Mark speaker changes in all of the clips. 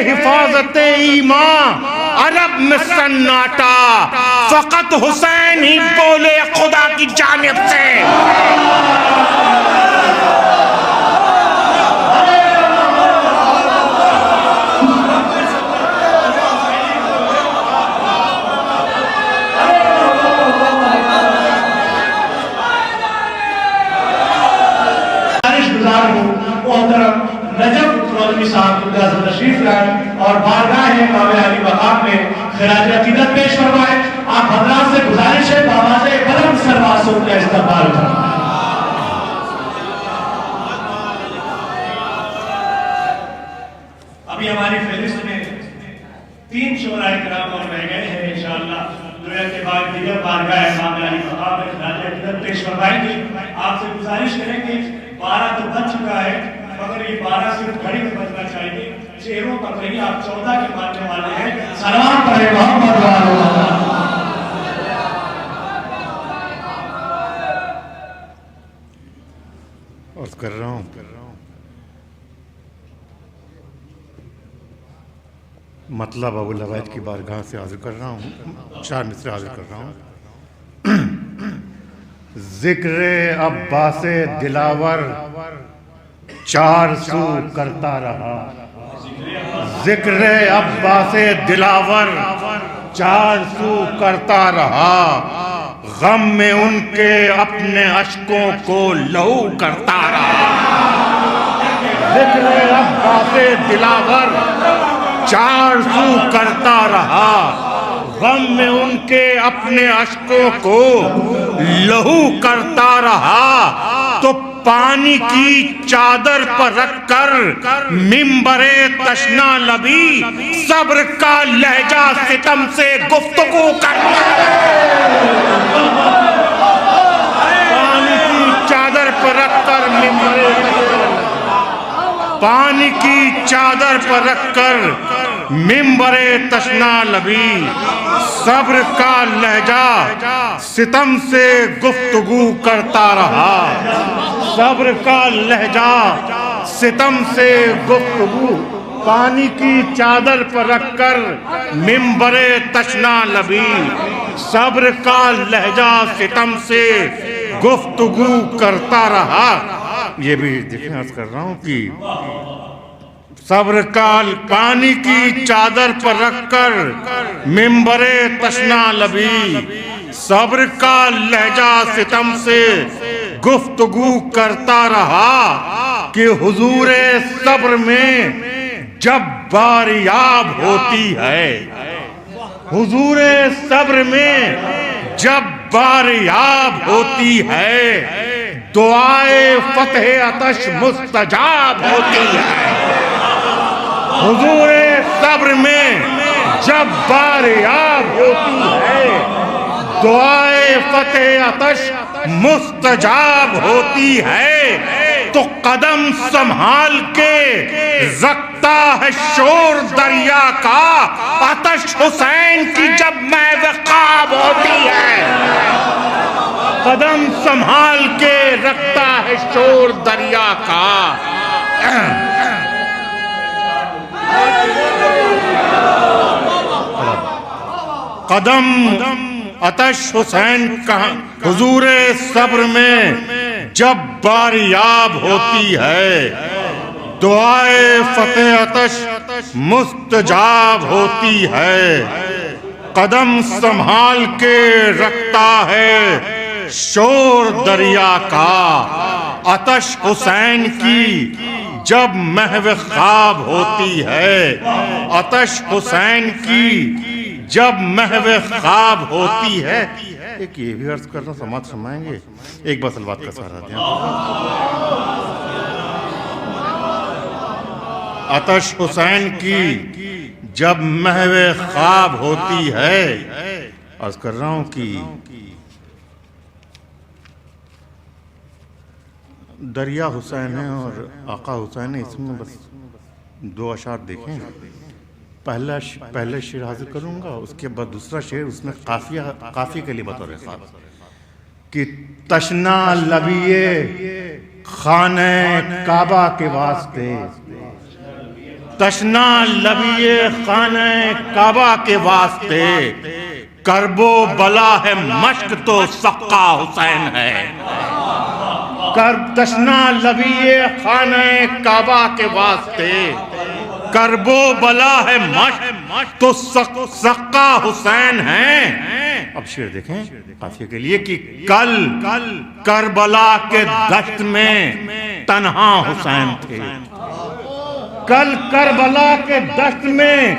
Speaker 1: हिफाजत ईमान अरब में सन्नाटा, फकत हुसैन ही बोले खुदा की जानिब से।
Speaker 2: तशरीफ लाए और बारगाह इमाम अली मकाम में खिराज अकीदत पेश फरमाए। आप हजरात से गुजारिश है बावाज़े कलम सरवासों का इस्तेमाल करें। अभी हमारी फहरिस्त में 3 शोराए किराम और रह गए हैं। इंशाअल्लाह दुआ के बाद दीगर बारगाह इमाम अली मकाम में खिराज अकीदत पेश फरमाएंगे। आपसे गुजारिश करेंगे 12 तो बज चुका है, मगर ये 12 सिर्फ घड़ी में बजना चाहिए, चेहरों पर नहीं। आप 14 के मानने वाले हैं। सलाम पढ़े मोहम्मद
Speaker 1: अर्ज कर रहा हूँ मतलब अबू लवैद की बारगाह से हाजिर कर रहा हूँ, 4 मिसरे हाजिर कर रहा हूँ। जिक्र अब्बासे दिलावर 4 सू करता रहा, जिक्र अब्बासे दिलावर 4 सू करता रहा, गम में उनके अपने अश्कों को लहू करता रहा। जिक्र अब्बासे दिलावर 4 सू करता रहा, गम में उनके अपने अश्कों को लहू करता रहा। तो पानी की चादर पर रखकर मिंबरे तशना लबी सब्र का लहजा सितम से गुफ्तगू करता है। पानी की चादर पर रखकर पानी की चादर पर रखकर मिंबरे तशना लबी सब्र का लहजा सितम से गुफ्तगू करता रहा। सब्र का लहजा सितम से गुफ्तगू, पानी की चादर पर रखकर मिंबरे तशना लबी सब्र का लहजा सितम से गुफ्तगू करता रहा। ये भी देखने अर्ज कर रहा हूँ कि सब्र का पानी की चादर पर रखकर मिंबरे तशना लबी सब्र का लहजा सितम से गुफ्तगू करता रहा कि हुजूरे सब्र में जब बारियाब होती है, हुजूरे सब्र में जब बारियाब होती है, दुआए फतेह अतश मुस्तजाब होती है। हुजूरे सब्र में जब बारियाब होती है, दुआए फतेह अतश मुस्तजाब होती है। तो कदम संभाल के रखता है शोर दरिया का, आतश हुसैन की जब महव ख्वाब होती है। कदम संभाल के रखता है शोर दरिया का। कदम आतश हुसैन का हुजूरे सब्र में जब बारियाब होती है, दुआए फतेह आतश मुस्तजाब होती है। कदम संभाल के रखता है शोर दरिया का, आतश हुसैन की जब महव ख्वाब होती है। आतश हुसैन की जब महव ख्वाब होती है। एक ये भी अर्ज करना समाज समाएंगे, एक बार सलवात का सहारा दें। आतश हुसैन की जब महव ख्वाब होती है। अर्ज कर रहा हूं कि दरिया हुसैन है और आका हुसैन है, इसमें बस 2 अशार देखें। पहले शेर हाजिर करूंगा, उसके बाद दूसरा शेर, उसमें काफी के लिए बतौर खास कि तशना लबिए खाने काबा के वास्ते, तशना लबिए खाने काबा के वास्ते, करबो बला है मश्क तो सक्का हुसैन है। कर तशना लबिए खाने काबा के वास्ते, करबो बला है मश्क तो सक्का हुसैन है। अब शेर देखें काफिये के लिए कि कल करबला के दश्त में तन्हा हुसैन थे। कल करबला के दश्त में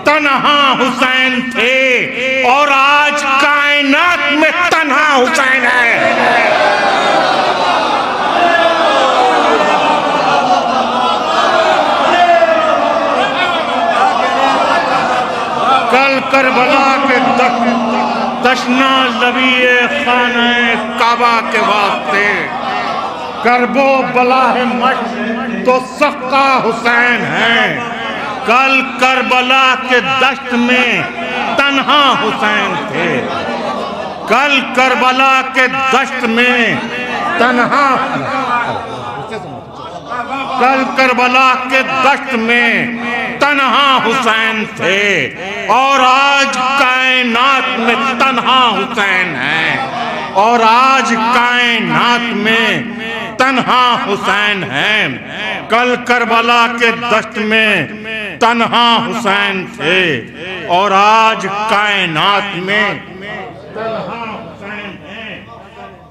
Speaker 1: तन्हा हुसैन थे और आज कायनात में तन्हा हुसैन है। कल करबला के तशना लबिए खाने काबा के वास्ते, करबो बला है मश्क तो सक्का हुसैन है। कल करबला के दश्त में तन्हा हुसैन थे। कल करबला के दश्त में तन्हा, कल करबला के दश्त में तन्हा हुसैन थे और आज कायनात में तन्हा हुसैन है। और आज कायनात में तन्हा हुसैन है। कल करबला के दश्त में तन्हा हुसैन थे और आज कायनात में तन्हा हुसैन है।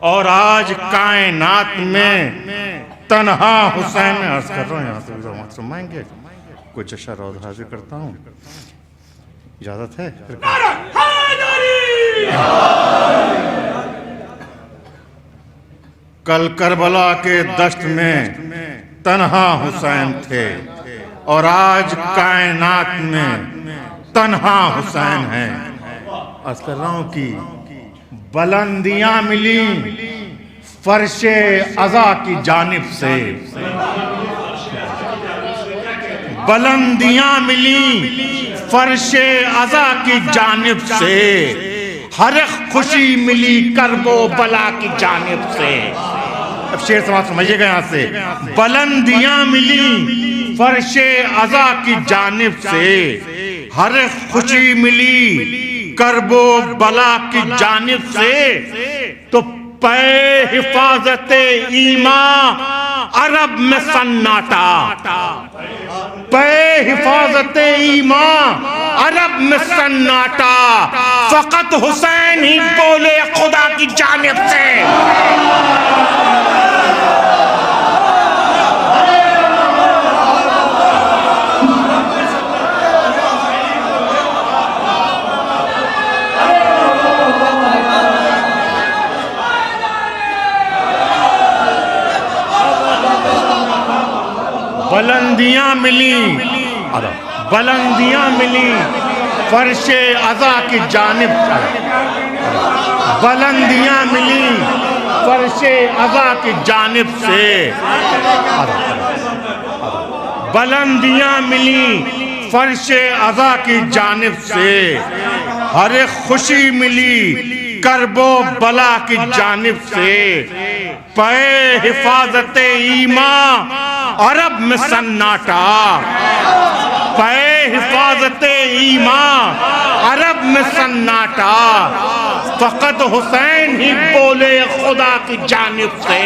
Speaker 1: और आज कायनात में तन्हा हुसैन है। अर्ज कर रहा हूँ, यहाँ से सुनाएंगे कोई जशा रोज हाजिर करता हूँ, इजाजत है? कल करबला के दश्त में तन्हा हुसैन थे और आज कायनात में तन्हा हुसैन है। अर्ज कर रहा हूँ कि बुलंदियां मिली फर्शे अज़ा की जानिब से, बुलंदियां मिली फर्शे अज़ा की जानिब से, हर खुशी मिली करबो बला की जानिब से। अब शेर समाज समझिएगा यहाँ से, बुलंदियां मिली फर्शे अज़ा की जानिब से, हर खुशी मिली करबो बला की जानिब से। तो पे हिफाजते ईमा अरब में सन्नाटा, पे हिफाजते ईमा अरब में सन्नाटा, फकत हुसैन ही बोले खुदा की जानिब से। बुलंदियां मिली, बुलंदियां मिली फर्शे अज़ा की जानिब से, बुलंदियां मिली फर्शे अज़ा की जानिब से, बुलंदियां मिली फर्शे अज़ा की जानिब से, हर खुशी मिली करबो बला की जानिब से। पे हिफाजते ईमा अरब में सन्नाटा, पे हिफाजते ईमा अरब में सन्नाटा, फकत हुसैन ही बोले खुदा की जानिब से।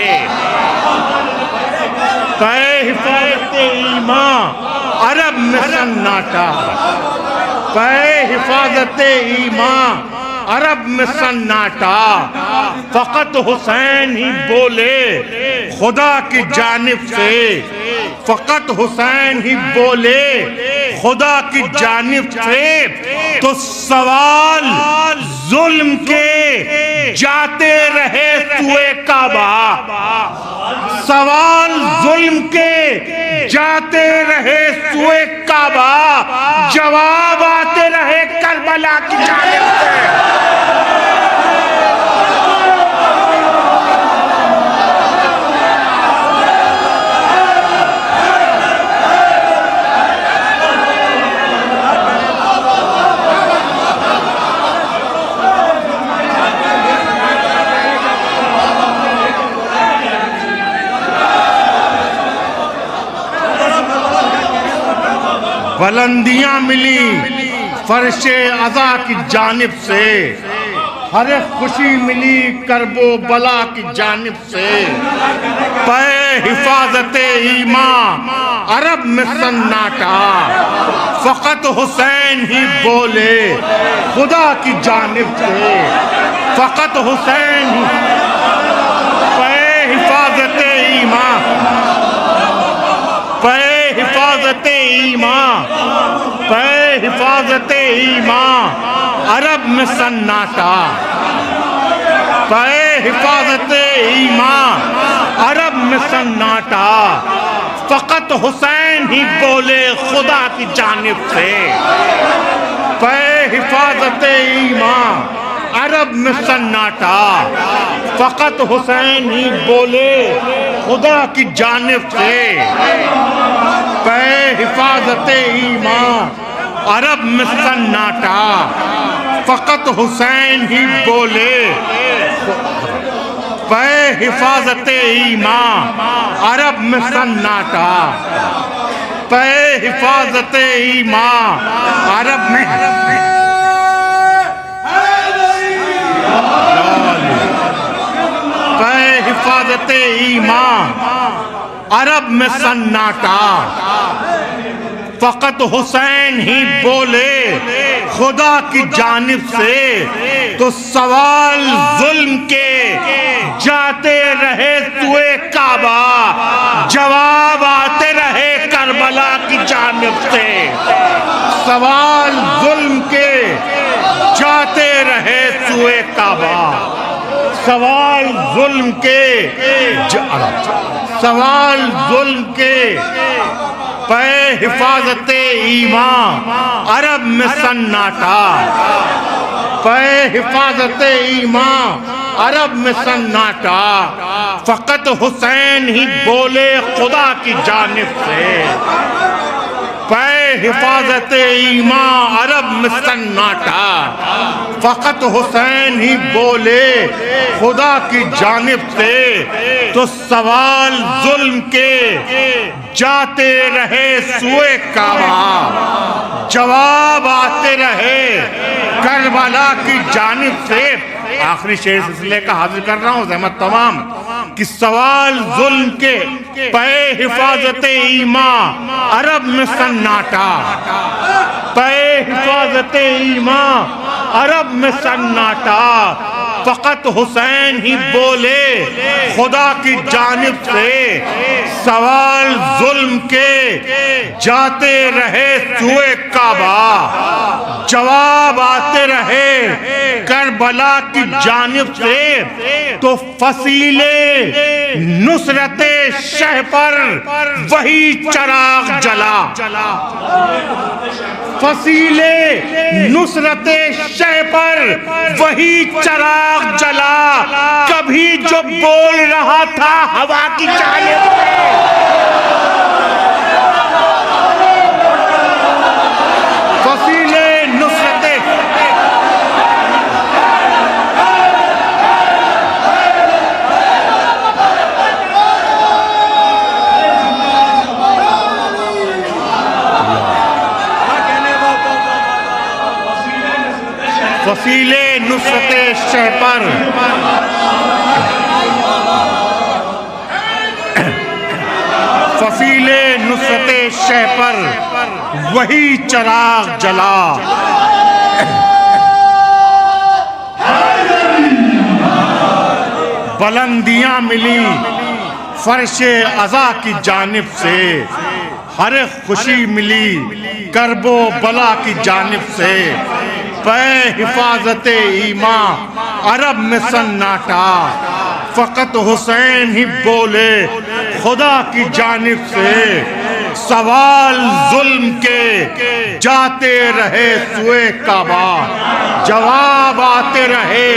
Speaker 1: पे हिफाजते ईमा अरब में सन्नाटा, पे हिफाजते ईमा अरब में सन्नाटा, फकत हुसैन ही बोले खुदा की जानिब से, फकत हुसैन ही बोले खुदा की जानिब से। तो सवाल जुल्म के जाते रहे सुए काबा, सवाल जुल्म के जाते रहे सुए काबा, जवाब आते रहे करबला की जानिब से। बुलंदियां मिली फर्शे अज़ा की जानिब से, हर एक खुशी मिली करबो बला की जानिब से। पे हिफाजते ईमान अरब में सन्नाटा, फकत हुसैन ही बोले खुदा की जानिब से, फकत हुसैन ही। पे हिफाजते ईमान, पे हिफाजते ईमान, पे हिफाजते ईमान अरब में सन्नाटा, पे हिफाजते ईमान अरब में सन्नाटा, फकत हुसैन ही बोले खुदा की जानिब से। पे हिफाजते ईमान अरब में सन्नाटा, फकत हुसैन ही बोले खुदा की जानिब से। पे हिफाजते ईमान अरब में सन्नाटा, फकत हुसैन ही बोले। पे हिफाजते ईमान अरब में सन्नाटा, पे हिफाजते ईमान अरब में। पे हिफाजते ईमान अरब में सन्नाटा, फकत हुसैन ही बोले खुदा की जानिब से। तो सवाल जुल्म के जाते रहे सुए काबा, जवाब आते रहे करबला की जानिब से। सवाल जुल्म के जाते रहे सुए काबा, सवाल जुल्म के सवाल जुल्म के। पे हिफाजते ईमान अरब में सन्नाटा, पे हिफाजते ईमान अरब में सन्नाटा, फकत हुसैन ही बोले खुदा की जानिब से। पे हिफाजते ईमान अरब में सन्नाटा, फकत हुसैन ही बोले खुदा की जानिब से। तो सवाल जुल्म के जाते रहे सुए काबा, जवाब आते रहे करबला की जानिब से। आखिरी शेर सिलसिले का हाजिर कर रहा हूँ ज़हमत तमाम कि सवाल जुल्म के पे हिफाजते ईमान अरब में सन्नाटा, पे हिफाजते ईमान अरब में सन्नाटा, फकत हुसैन ही बोले खुदा की जानिब से। सवाल जुल्म के जाते रहे सुए काबा, जवाब आते रहे करबला की जानिब से। तो फसीले नुसरते शह पर वही चराग जला, फसीले नुसरते शह पर वही चराग जला, कभी जो बोल रहा था हवा की जानिब से। फसीले नुसरते फसीले नुसरते शह पर फसीले नुसरते शह पर वही चराग जला। बुलंदियां मिली फर्शे अज़ा की जानिब से, हर खुशी मिली करबो बला की जानिब से। पे हिफाजते ईमान अरब में सन्नाटा, फकत हुसैन ही बोले खुदा की जानिब से। सवाल जुल्म के जाते रहे सुए काबा, जवाब आते रहे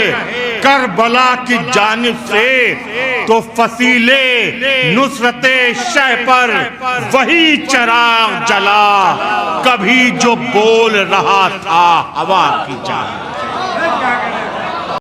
Speaker 1: करबला की जानिब से। तो फसीले नुसरते शह पर वही चराग जला, कभी जो बोल रहा था हवा की जानिब से।